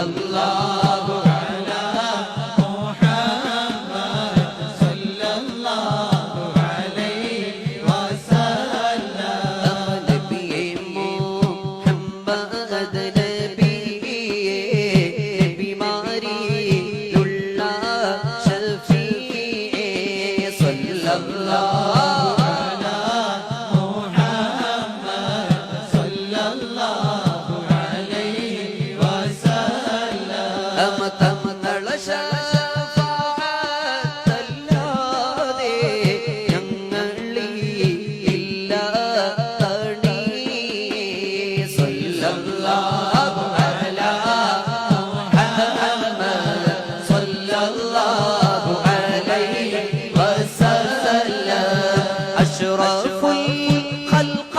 സല്ലല്ലാഹു അലാ മുഹമ്മദ് സല്ലല്ലാഹു അലൈഹി വസല്ലം നബിയേ മുഹമ്മദ് നബിയേ ബിമാരിയുള്ള ശഫീഇ സല്ലല്ലാഹു അലാ മുഹമ്മദ് സല്ലല്ലാഹു അലൈഹി വസല്ലം തമതള ശഫാഅത്തല്ലാതെ ഞങ്ങളില്ല തണി സല്ലല്ലാഹു അലാ മുഹമ്മദ് സല്ലല്ലാഹു അലൈഹി വസല്ലം അഷ്റഫുൽ ഖൽഖ